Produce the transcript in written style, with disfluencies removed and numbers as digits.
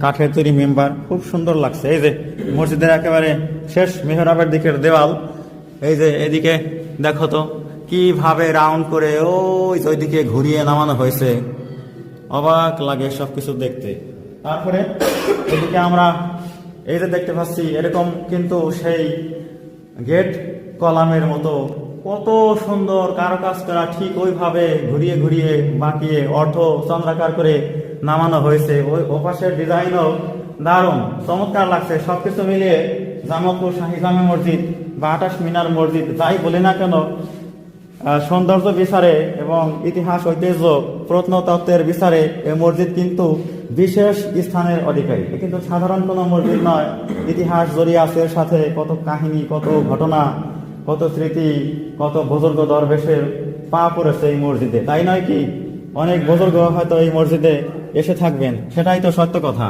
কাঠের তৈরি মেম্বার, খুব সুন্দর লাগছে। এই যে মসজিদের একেবারে শেষ মেহরাবের দিকের দেওয়াল, এই যে এদিকে দেখো তো কিভাবে রাউন্ড করে ওইদিকে ঘুরিয়ে নামানো হয়েছে, অবাক লাগে সবকিছু দেখতে। তারপরে এদিকে আমরা এই যে দেখতে পাচ্ছি এরকম কিন্তু সেই গেট কলামের মতো কত সুন্দর কারুকাজ করা, ঠিক ওইভাবে ঘুরিয়ে ঘুরিয়ে বাঁকিয়ে অর্ধ চন্দ্রাকার করে নামানো হয়েছে। ওই ওপাশের ডিজাইনও দারুণ চমৎকার লাগছে। সবকিছু মিলিয়ে জামালপুর শাহী জামে মসজিদ বা 28 মিনার মসজিদ যাই বলি না কেন, সৌন্দর্য বিচারে এবং ইতিহাস ঐতিহ্য প্রত্নতত্ত্বের বিচারে এই মসজিদ কিন্তু বিশেষ স্থানের অধিকারী। এ কিন্তু সাধারণ কোনো মসজিদ নয়, ইতিহাস জড়িয়ে আছে এর সাথে, কত কাহিনী, কত ঘটনা, কত স্মৃতি, কত বুজুর্গ দরবেশের পা পড়েছে এই মসজিদে, তাই নয় কি? অনেক বুজুর্গ হয়তো এই মসজিদে এসে থাকবেন, সেটাই তো সত্য কথা।